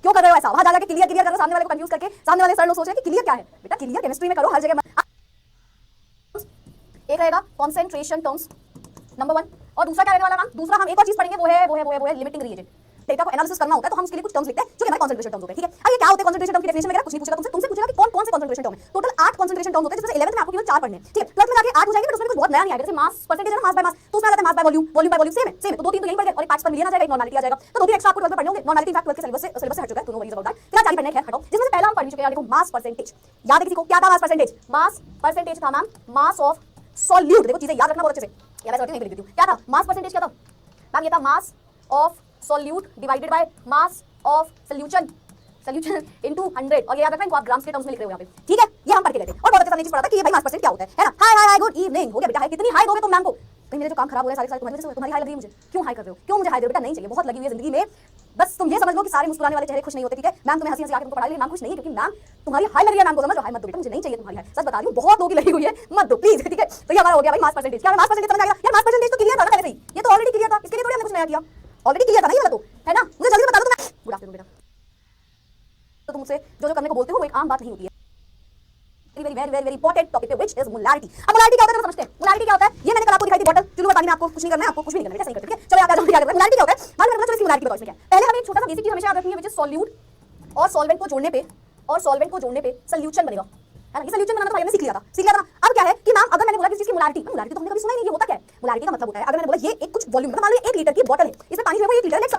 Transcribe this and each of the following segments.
क्यों कर रहे हो ऐसा? वहां जाके क्लियर क्लियर करो, सामने वाले को कंफ्यूज करके। सामने वाले सर लोग सोच रहे हैं कि क्लियर क्या है बेटा, क्लियर केमिस्ट्री में करो हर जगह। एक रहेगा कॉन्सेंट्रेशन टर्म्स नंबर 1, और दूसरा क्या रहने वाला मैम? दूसरा हम एक और चीज पढ़ेंगे, वो है लिमिटिंग रिएजेंट। डेटा को एनालिसिस करना होता है तो हम उसके लिए कुछ टर्म्स लिखते हैं जो कि हमारे कंसंट्रेशन टर्म्स होते हैं, ठीक है? अब ये क्या होते हैं कंसंट्रेशन टर्म की डेफिनेशन वगैरह कुछ नहीं पूछेगा तुमसे पूछेगा कि कौन से कंसंट्रेशन टर्म है। टोटल 8 कंसंट्रेशन टर्म्स होते हैं, जिसमें 11th में आपको केवल 4 पढ़ने हैं, ठीक है? 12th में जाके 8 हो जाएंगे, बट उसमें कुछ बहुत नया नहीं आएगा। जैसे मास परसेंटेज है ना, मास बाय मास, तो उसमें आ जाता है mass by volume, volume by volume, same है। तो 2-3 तो यही पढ़ गए, और एक पार्ट्स पर मिलियन आ जाएगा, एक नॉर्मलिटी आ जाएगा। तो 2-3 एक्स्ट्रा आपको 12th में पढ़ने होंगे। नॉर्मलिटी इनफैक्ट 12th के सिलेबस से हट चुका है, तो नो वरीज अबाउट दैट। फिर 4 पढ़ने हैं, खैर हटाओ। जिसमें से पहला हम पढ़ चुके हैं, देखो मास परसेंटेज। याद है किसी को क्या था मास परसेंटेज? मास परसेंटेज था मैम मास ऑफ सॉल्यूट। देखो चीजें याद रखना बहुत अच्छे से। या मैं लिख देती हूं, क्या था मास परसेंटेज? क्या था मैम? ये था mass of solute divided by mass of solution into 100। और ये याद रखना, इनको आप ग्राम्स के टर्म्स में लिख रहे हो यहाँ पे, ठीक है? ये हम पढ़ के गए थे और बहुत अच्छे से चीज पढ़ा था कि ये भाई मास परसेंट क्या होता है ना? हाय गुड इवनिंग हो गया बेटा। हाय कितनी हाय दोगे तुम मैम को? कहीं मेरे जो काम खराब हो गया सारे तुम्हारी वजह से, तुम्हारी हाय लग रही है मुझे। क्यों हाय कर रहे हो? क्यों मुझे हाय दे बेटा? नहीं चाहिए, बहुत लगी हुई है जिंदगी में। बस तुम ये समझ लो कि सारे मुस्कुराने वाले चेहरे खुश नहीं होते, ठीक है? मैम तुम्हें हंसी हंसी आके तुमको पढ़ा रही है, मैम खुश नहीं है क्योंकि मैम तुम्हारी हाय लग रही है। मैम को समझ लो, हाय मत दो बेटा, मुझे नहीं चाहिए तुम्हारी हाय, सच बता रही हूँ, बहुत लोगों की लगी हुई है, मत दो प्लीज, ठीक है? तो ये हमारा हो गया भाई मास परसेंटेज। क्या मास परसेंटेज समझ आ गया यार? मास परसेंटेज तो क्लियर था ना पहले से ही, ये तो ऑलरेडी क्लियर था, इसके लिए थोड़ी हमने कुछ नया किया, ऑलरेडी क्लियर था ना ये वाला तो, है ना? मुझे जल्दी बता दो तुम। गुड आफ्टरनून बेटा। तो तुम मुझसे जो करने को बोलते हो वो एक आम बात नहीं होती है। वेरी इंपॉर्टेंट टॉपिक है, व्हिच इज मोलारिटी। अब मोलारिटी क्या होता है समझते हैं? मोलारिटी क्या होता है? ये मैंने कल आपको दिखाई थी बॉटल, चलो बतानी है आपको, कुछ नहीं करना है आपको, कुछ भी नहीं करना है, ऐसे नहीं करते, ठीक है? चलो आप आ जाओ, क्या करते हैं? मोलारिटी क्या होता है? मान लो चलो इसकी मोलारिटी बताओ इसमें क्या है। पहले हमें एक छोटा सा बेसिक चीज हमेशा याद रखनी है, व्हिच इज सॉल्यूट और सॉल्वेंट को जोड़ने पे सॉल्यूशन बनेगा, है ना? ये सॉल्यूशन बनाना तो हमने सीख लिया था। अब क्या है कि मैम अगर मैंने बोला किसी चीज की मोलारिटी तो हमने कभी सुना ही नहीं, ये होता क्या है? मोलारिटी का मतलब होता है, अगर मैंने बोला ये एक कुछ वॉल्यूम, मतलब मान लो 1 लीटर की बोतल है, इसमें पानी जो है वो 1 लीटर, लेट्स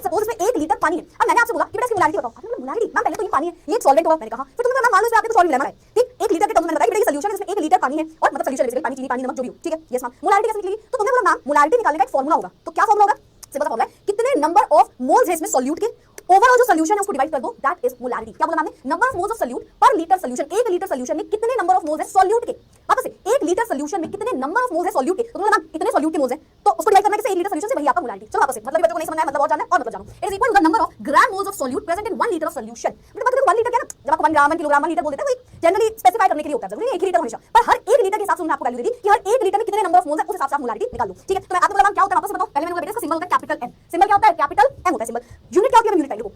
सपोज इसमें 1 लीटर पानी है। अब मैंने आपसे बोला कि बेटा इसकी मोलारिटी बताओ, आपने बोला मोलारिटी मैम पहले तो ये पानी है, ये एक सॉल्वेंट होगा, मैंने कहा फिर तुमने मान लो इसमें आपने कुछ और मिलाना है, ठीक? 1 लीटर के टर्म्स में बताया बेटा ये सॉल्यूशन है, इसमें 1 लीटर पानी है, और मतलब सॉल्यूशन बेसिकली पानी, चीनी, पानी, नमक जो भी हो, ठीक है? Yes ma'am. मोलारिटी कैसे निकलेगी? तो तुमने बोला मैम मोलारिटी निकालने का एक फार्मूला होगा, तो क्या फार्मूला होगा? सिंपल फार्मूला है, कितने नंबर ऑफ मोल्स है इसमें सॉल्यूट के, ओवरऑल जो सॉल्यूशन है उसको डिवाइड कर दो, दैट इज मोलारिटी। क्या बोला मैंने? Number of moles of solute पर लीटर सॉल्यूशन। 1 लीटर सॉल्यूशन में कितने नंबर ऑफ मोल्स है सॉल्यूट के? वापस से 1 लीटर सॉल्यूशन में कितने नंबर ऑफ मोल्स है सॉल्यूट के? तो बोला मैम इतने सॉल्यूट के मोल्स है, तो उसको डिवाइड करना है 1 लीटर सॉल्यूशन से, वही आपका मोलारिटी। चलो वापस से, मतलब बच्चों को नहीं समझ आया, मतलब और जानना है और मतलब जानो। It is equal to the number of gram moles of solute present in 1 litre of solution. मतलब 1 लीटर क्या ना, जब आपको 1 ग्राम 1 किलोग्राम 1 लीटर बोलते हैं, वो जनरली स्पेसिफाई करने के लिए होता है, जरूरी नहीं 1 लीटर हमेशा, पर हर 1 लीटर के हिसाब से हमने आपको वैल्यू दे दी कि हर 1 लीटर में कितने नंबर ऑफ मोल्स है, उस हिसाब से आप मोलारिटी निकाल लो, ठीक है? तो मैं आपको बोला मैम क्या होता है वापस बताओ। पहले मैंने बोला बेटा इसका सिंबल होता है कैपिटल एम। सिंबल क्या होता है? कैपिटल एम होता है सिंबल। यूनिट क्या होती है? Unit time. देखो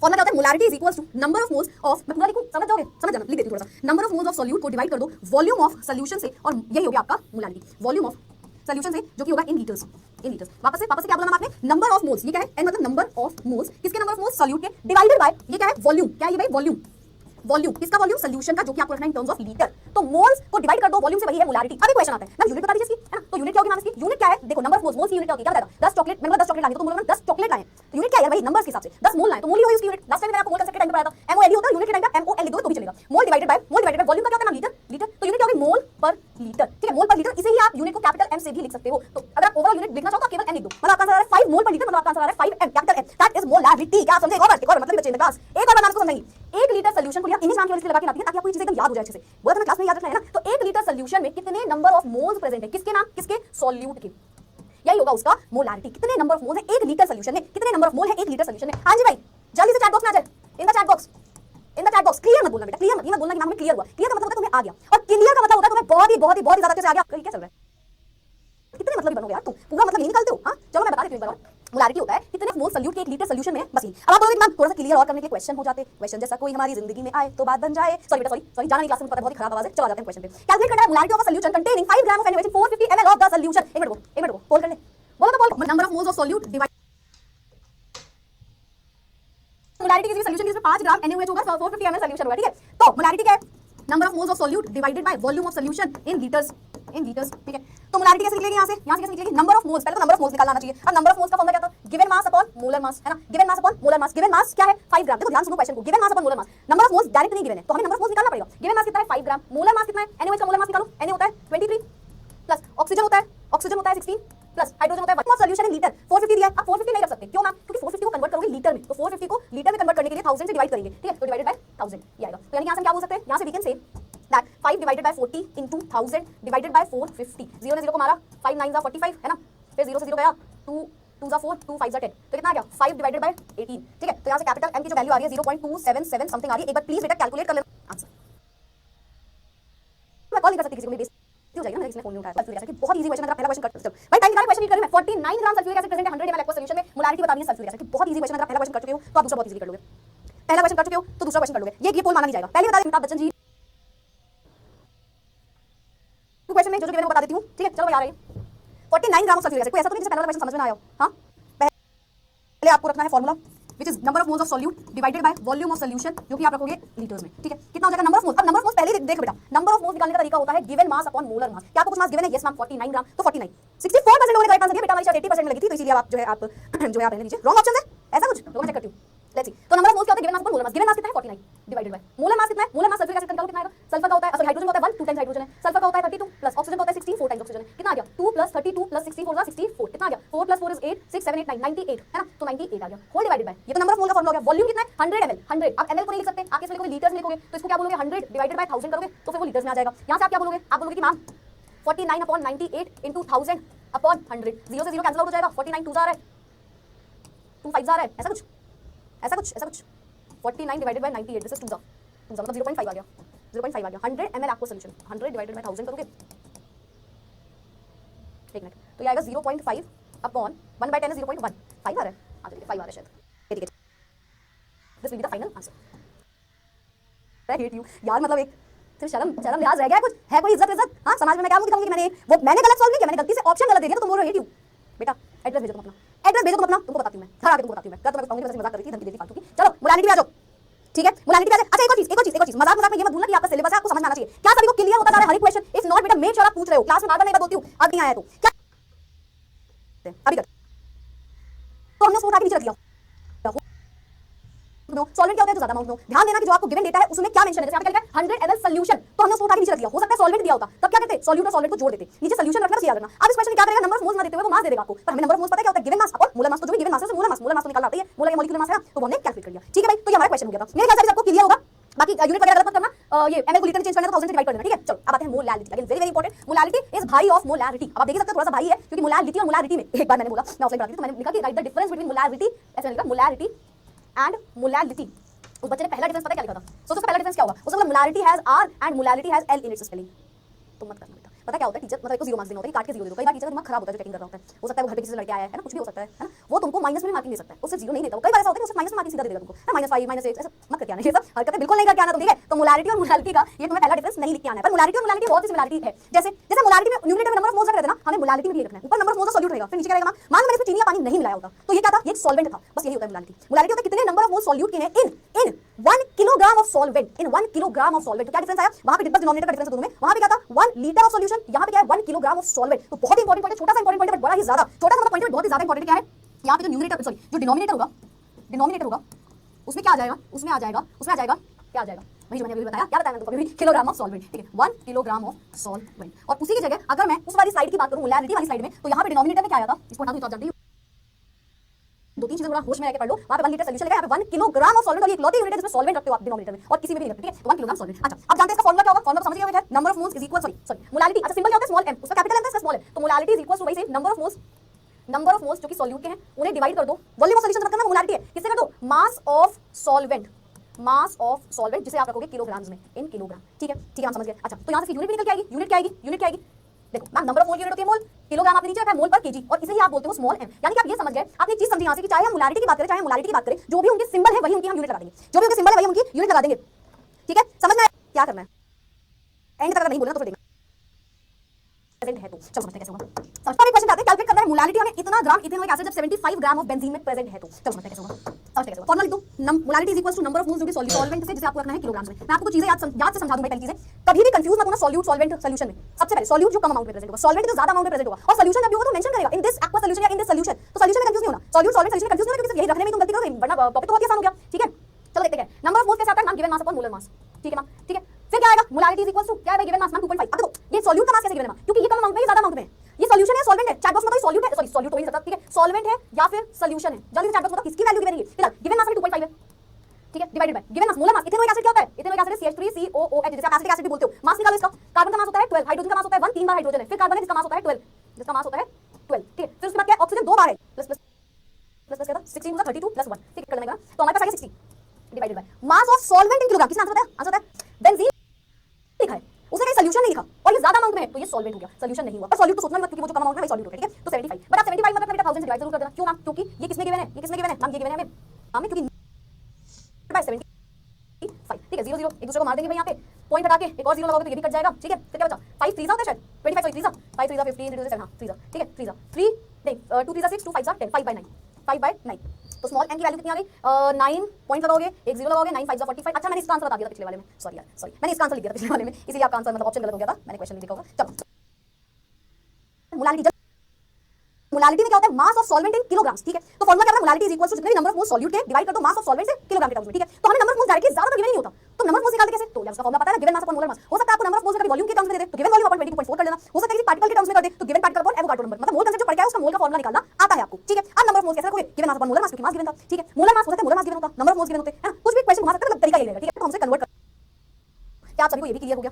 फॉर्मूला क्या होता है? Molarity is equals to number of moles of, मैं पूरा लिखूं समझ जाओगे? समझ जाना, लिख देती हूं थोड़ा सा। Number of moles of solute को डिवाइड कर दो वॉल्यूम ऑफ सॉल्यूशन से, और यही हो गया आपका मोलारिटी, वॉल्यूम ऑफ सॉल्यूशन से, जो कि होगा इन लीटर्स। वापस से क्या बोला आपने? नंबर ऑफ मोल्स, ये क्या है? एन मतलब नंबर ऑफ मोल्स, किसके नंबर ऑफ मोल्स? सॉल्यूट के, डिवाइडेड बाय ये क्या है? वॉल्यूम। क्या है ये भाई? वॉल्यूम किसका? वॉल्यूम सॉल्यूशन का, जो कि आपको रखना है इन टर्म्स ऑफ लीटर। तो मोल्स को डिवाइड कर दो वॉल्यूम से, वही है मोलारिटी। अभी क्वेश्चन आता है ना, यूनिट बता दीजिए इसकी, है ना? तो यूनिट क्या होगी मैम इसकी? यूनिट क्या है? देखो नंबर ऑफ मोल्स की यूनिट क्या होगी? क्या बताएगा? 10 चॉकलेट, मैंने 10 चॉकलेट लाए तो तुम बोलोगे 10 चॉकलेट लाए, तो यूनिट क्या है भाई? नंबर्स के हिसाब से 10 मोल लाए तो मोल ही होगी उसकी यूनिट। लास्ट टाइम मैंने आपको मोल कंसेप्ट के टाइम पे पढ़ाया था, MOL होता है यूनिट के टाइम पे, MOL लिख दो तो भी चलेगा। मोल डिवाइडेड बाय वॉल्यूम का क्या होता है? लीटर। तो यूनिट क्या होगी? मोल पर लीटर, ठीक है? मोल पर लीटर, इसे ही आप यूनिट को कैपिटल M से भी लिख सकते हो। तो अगर आप ओवरऑल यूनिट लिखना चाहो तो केवल M लिख दो, मतलब आपका आंसर आ रहा है 5 मोल पर लीटर, मतलब आपका आंसर आ रहा है 5 M, capital M, that is molarity. क्या समझे? एक और मतलब बच्चे इन क्लास एक और बनाना को समझेंगे। 1 लीटर सॉल्यूशन को इमेज नाम की वजह से लगा के लाती है ताकि आपको ये चीज एकदम याद हो जाए अच्छे से। बोला था ना क्लास में याद रखना है ना? तो 1 लीटर सॉल्यूशन में कितने नंबर ऑफ मोल्स प्रेजेंट है? किसके नाम? किसके? सॉल्यूट के। यही होगा उसका मोलारिटी। कितने नंबर ऑफ मोल्स है 1 लीटर सॉल्यूशन में? कितने नंबर ऑफ मोल है 1 लीटर सॉल्यूशन में? हां जी भाई, जल्दी से चैट बॉक्स में आ जाए। In the chat box clear मत बोलना बेटा, क्लियर मत बोलना कि हमें क्लियर हुआ। क्लियर का मतलब होता है तुम्हें आ गया, और क्लियर का मतलब होता है तुम्हें बहुत ही ज्यादा अच्छे से आ गया। क्या चल रहा है? कितने मतलब बनोगे यार तुम? पूरा मतलब ये निकालते हो? हां चलो मैं बता देती हूं एक बार। मोलारिटी होता है कितने मोल सॉल्यूट के 1 लीटर सॉल्यूशन में है, बस ये। अब आप बोलोगे मैम थोड़ा सा क्लियर और करने के क्वेश्चन हो जाते, क्वेश्चन जैसा कोई हमारी जिंदगी में आए तो बात बन जाए। सॉरी बेटा, सॉरी जाना नहीं, क्लास में पता है बहुत ही खराब आवाज है। चलो आ जाते हैं क्वेश्चन पे। कैलकुलेट करना है molarity of a solution containing 5 gram of NaOH 450 ml of the solution. एक मिनट को बोल कर ले, बोलो तो बोल। Number of moles of solute divide molarity किसी सॉल्यूशन जिसमें 5 ग्राम NaOH होगा, 450 ml सॉल्यूशन होगा, ठीक है? तो मोलारिटी क्या है? Number of moles of solute divided by volume of solution in litres, ठीक है? तो मोलारिटी कैसे निकलेगी? यहाँ से कैसे निकलेगी? नंबर ऑफ मोल्स, पहले तो नंबर ऑफ मोल्स निकालना चाहिए। अब नंबर ऑफ मोल्स का फॉर्मूला क्या था? गिवन मास अपॉन मोलर मास, है ना? गिवन मास अपॉन मोलर मास। गिवन मास क्या है? 5 ग्राम। देखो ध्यान सुनो क्वेश्चन को, given mass upon molar mass. Number of moles direct नहीं गिवन है, तो हमें नंबर ऑफ मोल्स निकालना पड़ेगा। गिवन मास कितना है? 5 ग्राम। मोलर मास कितना है? NaOH का मोलर मास निकालो। Na होता है 23 प्लस ऑक्सीजन होता है 16 प्लस हाइड्रोजन होता है 1 सॉल्यूशन इन लीटर। 450 दिया है, आप 450 नहीं कर सकते, क्यों मैम? क्योंकि 450 को कन्वर्ट करोगे लीटर में, तो 450 को लीटर में कन्वर्ट करने के लिए 1000 से डिवाइड करेंगे, ठीक है? तो डिवाइडेड बाय 1000 ये आएगा। तो यानी यहां से हम क्या बोल सकते हैं? यहां से we can say that 5 divided by 40 into 1000 divided by 450। 0 ने 0 को मारा, 5 9 45, है ना? फिर 0 से 0 गया, 2 2 4, 2 5 10, तो कितना आ गया? 5 डिवाइडेड बाय 18, ठीक है? तो यहां से कैपिटल M की जो वैल्यू आ रही है 0.277 समथिंग आ रही है। एक बार प्लीज बेटा कैलकुलेट कर लेना आंसर। मैं कॉल नहीं कर सकती किसी को, मेरी हो जाएगा ना, इसने फोन नहीं उठाया। सल्फ्यूरिक एसिड बहुत इजी क्वेश्चन, अगर पहला क्वेश्चन कर चुके हो भाई, टाइम निकाल, क्वेश्चन रीड करें मैं। 49 ग्राम सल्फ्यूरिक एसिड प्रेजेंट है 100 ml एक्वा सॉल्यूशन में, मोलारिटी बतानी है सल्फ्यूरिक एसिड की। बहुत इजी क्वेश्चन, अगर पहला क्वेश्चन कर चुके हो तो आप दूसरा बहुत इजीली कर लोगे। पहला क्वेश्चन कर चुके हो तो दूसरा क्वेश्चन कर लोगे, ये पोल माना नहीं जाएगा। पहले बता दें अमिताभ बच्चन जी क्वेश्चन में जो गिवन है वो बता देती हूँ, ठीक है। चलो यार 49 ग्राम ऑफ सल्फ्यूरिक एसिड, कोई ऐसा तो नहीं जिससे पहला वाला क्वेश्चन समझ में ना आया हो। हाँ, पहले आपको रखना है formula which is number of moles of solute divided by volume of solution, जो कि आप रखोगे लीटर्स में, ठीक है। कितना हो जाएगा नंबर ऑफ मोल्स। अब नंबर ऑफ मोल्स पहले ही देख बेटा, नंबर ऑफ मोल्स निकालने का तरीका होता है गिवन मास अपॉन मोलर मास। क्या आपको कुछ मास गिवन है? यस मैम 49 ग्राम, तो 49 64% लोगों ने करेक्ट आंसर दिया बेटा, हमारी शायद 80% में लगी थी, तो इसीलिए आप जो है आप रहने दीजिए। रॉन्ग ऑप्शन है ऐसा कुछ, तो मैं चेक करती हूँ। लेट्स सी, तो नंबर ऑफ मोल्स क्या होता है गिवन मास अपॉन मोलर मास। गिवन मास कितना है 49 डिवाइडेड बाय मोलर मास कितना है, मोलर मास सल्फ्यूरिक एसिड का निकालो कितना आएगा। सल्फर का होता है सॉरी हाइड्रोजन का होता है 1 2 टाइम्स हाइड्रोजन है, सल्फर का होता है 32 प्लस ऑक्सीजन का होता है 16 4 टाइम्स ऑक्सीजन है। कितना आ गया 2 प्लस 32 प्लस 64 64, कितना आ गया 4 प्लस 4 इज 8 6 7 8 9 98 है ना, तो 98 आ गया होल डिवाइडेड बाय, ये तो नंबर ऑफ मोल का फॉर्मूला हो गया। वॉल्यूम कितना है 100 ml, 100 आप ml को नहीं लिख सकते, आप इसमें लिखोगे लीटर्स में लिखोगे, तो इसको क्या बोलोगे 100 डिवाइडेड बाय 1000 करोगे तो फिर वो लीटर्स में आ जाएगा। यहां से आप क्या बोलोगे, आप बोलोगे कि मैम 49 अपॉन 98 इनटू 1000 अपॉन 100, 0 से 0 कैंसिल आउट हो जाएगा, 49 2 जा रहा है 2 5 जा रहा है, ऐसा कुछ 49 डिवाइडेड बाय 98 दिस इज 2 जा मतलब 0.5 आ गया, 0.5 आ गया। 100 ml आपको सॉल्यूशन 100 डिवाइडेड बाय 1000 करोगे, एक मिनट, तो ये आएगा 0.5 अपॉन 1/10 इज 0.1, 5 आ रहा है, हाँ चलिए 5 आ रहा है शायद, ठीक है। This will be the final answer. I hate you यार, मतलब एक सिर्फ शर्म लिहाज रह गया है, कुछ है कोई इज्जत हाँ समाज में। मैं क्या दिखाऊंगी कि मैंने गलत सॉल्व नहीं किया, मैंने गलती से ऑप्शन गलत दे दिया तो तुम बोल रहे हो हेट यू। बेटा एड्रेस भेजो तुम अपना, एड्रेस भेजो तुम अपना, तुमको बताती हूं मैं, घर आके तुमको बताती हूं मैं, कर तो मैं बताऊंगी, मजाक कर रही थी, धमकी दे दी फालतू की। चलो मोलालिटी पे आ जाओ, ठीक है मोलालिटी पे आ जाओ। अच्छा एक और चीज मजाक में ये मत भूलना कि आपका सिलेबस है, आपको समझ में आना चाहिए। क्या सभी को क्लियर होता जा रहा है हर एक क्वेश्चन? इफ नॉट बेटा मेक श्योर आप पूछ रहे हो, क्लास में बार-बार मैं बोलती हूं अब नहीं आया तो क्या अभी कर, तो हमने उसको उठा के नीचे रख दिया। सॉल्वेंट क्या होता है, जो ज्यादा अमाउंट में, ध्यान देना कि जो आपको गिवन डेटा है उसमें क्या मेंशन है। जैसे यहाँ पे क्या लिखा है 100 ml सॉल्यूशन, तो हमने उसको उठा के नीचे रख दिया। हो सकता है सॉल्वेंट दिया होता, तब क्या करते, सॉल्यूट और सॉल्वेंट को जोड़ देते, नीचे सॉल्यूशन रखना, बस याद रखना। अब इस क्वेश्चन में क्या करेगा, नंबर ऑफ मोल्स ना देते हुए वो मास दे देगा आपको, पर हमें नंबर ऑफ मोल्स पता है क्या होता है, गिवन मास अपॉन मोलर मास, तो जो भी गिवन मास है मोलर मास तो निकाल आता है, मोलर या मॉलिक्यूलर मास है तो वो हमने कैलकुलेट कर लिया, ठीक है भाई। तो ये हमारा क्वेश्चन हो गया था, मेरे ख्याल से आपको क्लियर होगा। बाकी यूनिट वगैरह गलत मत करना, ये ml को लीटर में चेंज करना तो 1000 से डिवाइड कर देना, ठीक है। चलो अब आते हैं molality, again very important. Molality is भाई ऑफ मोलारिटी। अब आप देख सकते हो थोड़ा सा भाई है, क्योंकि मोलालिटी और मोलारिटी में एक बार मैंने बोला, मैं ऑफलाइन पढ़ाती थी तो मैंने लिखा कि right the difference between molarity, ऐसे लिखा मोलारिटी एंड मोलालिटी। उस बच्चे ने पहला डिफरेंस पता क्या लिखा था, सोचो पहला डिफरेंस क्या होगा, उसने बोला molarity has r and molarity has l in its spelling. तो मत करना बेटा, पता क्या होता है टीचर मतलब एक तो 0 मार्क्स देना होता है, काट के 0 दे दो। कई बार टीचर का दिमाग खराब होता है जो चेकिंग कर रहा होता है, हो सकता है वो घर पे किसी से लड़के आया है ना, कुछ भी हो सकता है ना, वो तुमको माइनस में मार्किंग दे सकता है, उससे 0 नहीं देता। कई बार ऐसा होता है कि उससे माइनस में मार्किंग सीधा दे देगा तुमको ना, -5 -6 ऐसा मत करके आना, ये सब हरकतें बिल्कुल नहीं करके आना, तो ठीक है। तो मोलारिटी और मोलालिटी का ये तुम्हें पहला डिफरेंस नहीं लिख के आना है, पर मोलारिटी और मोलालिटी बहुत सी सिमिलरिटी है। जैसे मोलारिटी में न्यूमरेटर में नंबर ऑफ मोल्स रख रहे थे ना, हमें मोलालिटी में भी रखना है, ऊपर नंबर ऑफ मोल्स सॉल्यूट रहेगा, फिर नीचे क्या रहेगा, मान लो मैंने इसमें चीनी या पानी नहीं मिलाया होता तो ये क्या था, ये एक सॉल्वेंट था, बस यही होता है मोलालिटी। मोलालिटी होता है कितने नंबर ऑफ मोल्स सॉल्यूट के हैं इन 1 kilogram of solvent, in 1 kilogram of solvent. तो क्या डिफरेंस आया, वहां पे डिनोमिनेटर का डिफरेंस दोनों में, वहां पे क्या था 1 लीटर ऑफ सॉल्यूशन, यहां पे क्या है 1 किलोग्राम ऑफ सॉल्वेंट। तो बहुत इंपॉर्टेंट पॉइंट है, छोटा सा इंपॉर्टेंट पॉइंट है बट बड़ा ही ज्यादा, छोटा सा मतलब पॉइंट बहुत ही ज्यादा इंपॉर्टेंट क्या है, यहां पे जो न्यूमरेटर सॉरी जो डिनोमिनेटर होगा उसमें क्या आ जाएगा, उसमें आ जाएगा क्या आ जाएगा, वही जो मैंने अभी बताया, क्या बताया मैंने तुमको, किलोग्राम ऑफ सॉल्वेंट, ठीक है 1 किलोग्राम ऑफ सॉल्वेंट। और उसी की जगह अगर मैं उस वाली स्लाइड की बात करूं, मोलारिटी वाली स्लाइड में, तो यहां पे डिनोमिनेटर में क्या आया था, इसको हटा दूं तो आप जानते हो, दो तीन चीजें थोड़ा होश में रह के पढ़ लो। वहां पे 1 लीटर सॉल्यूशन लिखा है, यहाँ पे 1 किलोग्राम ऑफ सॉल्वेंट, और ये इकलौती यूनिट है जिसमें सॉल्वेंट रखते हो आप डिनोमिनेटर में, और किसी में भी नहीं रखते, ठीक है। तो 1 किलोग्राम सॉल्वेंट। अच्छा अब जानते हैं इसका फॉर्मूला क्या होगा, फॉर्मूला समझ गए, number of moles is equal sorry molality, अच्छा सिंबल क्या होता है, स्मॉल m, उसका कैपिटल m है, इसका स्मॉल है, तो मोलालिटी इज इक्वल टू वही से नंबर ऑफ मोल्स जो कि सॉल्यूट के हैं उन्हें डिवाइड कर दो, वॉल्यूम ऑफ सॉल्यूशन मतलब ना मोलालिटी है, किससे कर दो, मास ऑफ सॉल्वेंट जिसे आप रखोगे किलोग्राम्स में, इन किलोग्राम, ठीक है हम समझ गए। अच्छा तो यहां से यूनिट निकल के आएगी, यूनिट क्या आएगी, देखो ma'am number of mole unit होती है मोल, किलोग्राम आपने नीचे रखा है मोल पर केजी, और इसे ही आप बोलते हो स्मॉल m। यानी कि आप ये समझ गए, आपने एक चीज समझी यहां से कि चाहे हम मोलारिटी की बात करें, चाहे हम मोलालिटी की बात करें, जो भी उनके सिंबल है वही उनकी हम यूनिट लगा देंगे, जो भी उनके सिंबल है वही उनकी यूनिट लगा देंगे, ठीक है। समझ में आया क्या करना है, एंड तक अगर नहीं बोलना तो फिर देखना प्रेजेंट है तो चलो समझते हैं कैसे होगा। समझता है क्वेश्चन आते हैं, कैलकुलेट करना है मोलालिटी हमें इतना ग्राम इथेनोइक एसिड जब 75 ग्राम ऑफ बेंजीन में प्रेजेंट है तो चलो समझते हैं कैसे होगा। समझते हैं कैसे फॉर्मूला लिख दो, molality is equal to number of moles जो कि सॉल्वेंट से जिसे आपको रखना है किलोग्राम में। मैं आपको चीजें याद से समझा दूं मैं, पहली चीजें कभी भी कंफ्यूज मत होना सॉल्यूट सॉल्वेंट सॉल्यूशन में। सबसे पहले सॉल्यूट जो कम अमाउंट में प्रेजेंट होगा, सॉल्वेंट जो ज्यादा अमाउंट में प्रेजेंट होगा, और सॉल्यूशन जब भी होगा तो मेंशन करेगा इन दिस एक्वा सॉल्यूशन या इन दिस सॉल्यूशन, तो सॉल्यूशन में कंफ्यूज नहीं होना, सॉल्यूट सॉल्वेंट सॉल्यूशन में कंफ्यूज नहीं होना, क्योंकि यही रखने में तुम गलती करोगे, वरना टॉपिक तो बहुत आसान हो गया, ठीक है। चलो देखते हैं नंबर ऑफ मोल्स कैसे आता है, ma'am given mass upon molar मास, ठीक है मैम, ठीक है। फिर क्या आएगा, मोलालिटी इज इक्वल टू क्या है गिवन मास मैम 2.5। अब देखो ये सॉल्यूट का मास कैसे गिवन है, क्योंकि ये कम अमाउंट में, ये ज्यादा अमाउंट में, ये सॉल्यूशन है सॉल्वेंट है, चैट बॉक्स में तो सॉल्यूट है, सॉरी सॉल्यूट हो नहीं सकता, ठीक है, सॉल्वेंट है या फिर सॉल्यूशन है, जल्दी से चैट बॉक्स में बताओ किसकी वैल्यू गिवन है। फिलहाल गिवन मास में 2.5 है, ठीक है, divided by given mass molar mass, ethanoic acid क्या होता है, इथेनोइक एसिड CH3COOH, जिसे आप एसिटिक एसिड भी बोलते हो, मास निकालो इसका, कार्बन का मास होता है 12, हाइड्रोजन का मास होता है 1, 3 बार हाइड्रोजन है, फिर कार्बन है जिसका मास होता है 12, ठीक है। फिर उसके बाद क्या है, ऑक्सीजन 2 बार है, प्लस क्या था 16 का 32 प्लस 1, ठीक है, कर देना, तो हमारे पास आएगा 60 divided by mass of solvent in kilogram. किसने आंसर होता है बेंजीन लिखा है, उसे कहीं सॉल्यूशन नहीं लिखा, और ये ज्यादा अमाउंट में है तो ये सॉल्वेंट हो गया, सॉल्यूशन नहीं हुआ। पर सॉल्यूट तो सोचना मत, क्योंकि वो जो कम अमाउंट में है सॉल्यूट हो गया, ठीक है। तो 75, बट आप 75 मतलब बेटा 1000 से डिवाइड जरूर कर देना, क्यों मैम, क्योंकि ये किसमें गिवन है, मैम ये गिवन है हमें, क्योंकि बाय 75, ठीक है 0 0 एक दूसरे को मार देंगे भाई यहाँ पे, पॉइंट हटा के एक और 0 लगाओगे तो ये भी कट जाएगा, ठीक है। फिर क्या बचा 5 3 होता है शायद 25, सॉरी 3 5 3 15 3 7, हाँ 3 ठीक है 3 3 नहीं 2 3 6 2 5 10 5 by 9 5 by 9। तो स्मॉल n की वैल्यू कितनी आ गई 9 पॉइंट लगाओगे, एक 0 लगाओगे, 9 5 45। अच्छा मैंने इसका आंसर बता दिया था पिछले वाले में, सॉरी यार सॉरी, मैंने इसका आंसर लिख दिया था पिछले वाले में, इसीलिए आपका आंसर मतलब ऑप्शन गलत हो गया था, मैंने क्वेश्चन नहीं देखा होगा। चलो मोलालिटी, मोलालिटी में क्या होता है मास ऑफ सॉल्वेंट इन किलोग्राम्स, ठीक है। तो फॉर्मूला क्या है मोलालिटी इज इक्वल टू जितने भी नंबर ऑफ मोल्स सॉल्यूट है डिवाइड कर दो मास ऑफ सॉल्वेंट से किलोग्राम के टर्म्स में, ठीक है। तो हमें नंबर ऑफ मोल्स डायरेक्टली ज्यादा गिवन नहीं होता, तो नंबर ऑफ मोल्स निकालते कैसे, तो उसका फॉर्मूला पता है गिवन मास अपॉन मोलर मास। हो सकता है आपको नंबर ऑफ मोल्स का वॉल्यूम के टर्म्स में दे दे तो गिवन वॉल्यूम अपॉन 22.4 कर लेना, हो सकता है कि पार्टिकल के टर्म्स में कर दे तो given particle upon Avogadro number, मतलब मोल कंसेप्ट जो पढ़ के आए उसका मोल का फॉर्मूला निकालना आता है आपको, ठीक है। अब नंबर ऑफ मोल्स कैसे रखोगे, गिवन मास अपॉन मोलर मास, क्योंकि मास गिवन था, ठीक है। मोलर मास होता है मोलर मास गिवन होता, नंबर ऑफ मोल्स गिवन होते हैं ना, कुछ भी क्वेश्चन घुमा सकते हैं, मतलब तरीका यही रहेगा, ठीक है। तो हमसे कन्वर्ट कर, क्या आप सभी को ये भी क्लियर हो गया।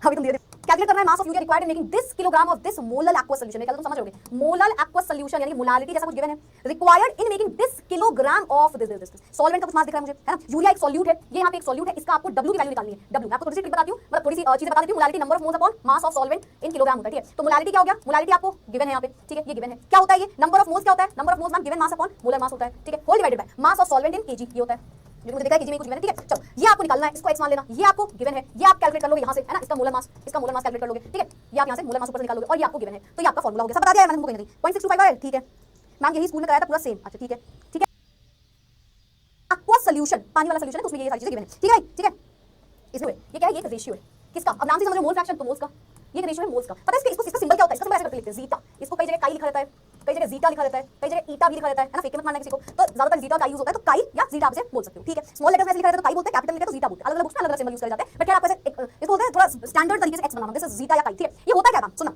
अभी तुम धीरे कैलकुलेट करना है mass of urea required in making this kilogram of this molal aqueous solution, ये तुम समझोगे। मोलल एक्वस सॉल्यूशन यानी मोलालिटी जैसा कुछ गिवन है, required in making this kilogram of this solvent का कुछ मास दिख रहा है मुझे, है ना। यूरिया एक सॉल्यूट है, ये यहाँ पे एक सॉल्यूट है, इसका आपको W की वैल्यू निकालनी है। W मैं आपको थोड़ी सी ट्रिक बताती हूँ, मतलब थोड़ी सी चीजें बता देती हूँ। Molality number of moles upon mass of solvent in kilogram होता है, ठीक है। तो मोलालिटी क्या हो गया, मोलालिटी आपको गिवन है यहाँ पे, ठीक है, ये गिवन है। क्या होता है ये नंबर ऑफ मोल्स, क्या होता है number of moles given mass upon molar mass होता है, ठीक है, whole divided by mass of solvent in KG, ये होता है। मुझे देखा है केजी में कुछ गिवन है, ठीक है। चलो ये आपको निकालना है, इसको x मान लेना, ये आपको गिवन है, ये आप कैलकुलेट कर लोगे यहाँ से, है ना, इसका मोलर मास कैलकुलेट कर लोगे, ठीक है। ये आप यहाँ से मोलर मास ऊपर निकाल लोगे और ये आपको गिवन है, तो ये आपका फॉर्मूला हो गया। सब बता दिया है मैंने तुमको कहीं नहीं, 0.625 है, ठीक है। मैम यही स्कूल में कराया था पूरा सेम, अच्छा ठीक है ठीक है। एक्वस सॉल्यूशन पानी वाला सॉल्यूशन है, तो उसमें ये सारी चीजें गिवन है, ठीक है भाई, ठीक है। इसमें ये क्या है, ये एक रेशियो है किसका, अब नाम से समझो मोल फ्रैक्शन, तो मोल्स का ये एक रेशियो है मोल्स का। पता है इसका सिंबल क्या होता है, इसका सिंबल ऐसे करके लिखते हैं जीटा, इसको कई जगह काई लिखा रहता है, कई जगह जीटा लिखा रहता है, कई जगह ईटा भी लिखा रहता है ना, फेक मत मानना किसी को। तो ज्यादातर जीटा काई यूज होता है, तो काई या जीटा आप से बोल सकते हो, ठीक है। स्मॉल लेटर्स में लिखा रहता है तो काई बोलते हैं, कैपिटल लिखा तो जीटा बोलते हैं, अलग अलग बुक्स में अलग अलग सिंबल यूज करे जाते हैं। बट खैर आपको ऐसे इसको बोलते हैं थोड़ा स्टैंडर्ड तरीके से एक्स बनाना, जैसे जीटा या काई, ठीक है। ये होता क्या काम सुना,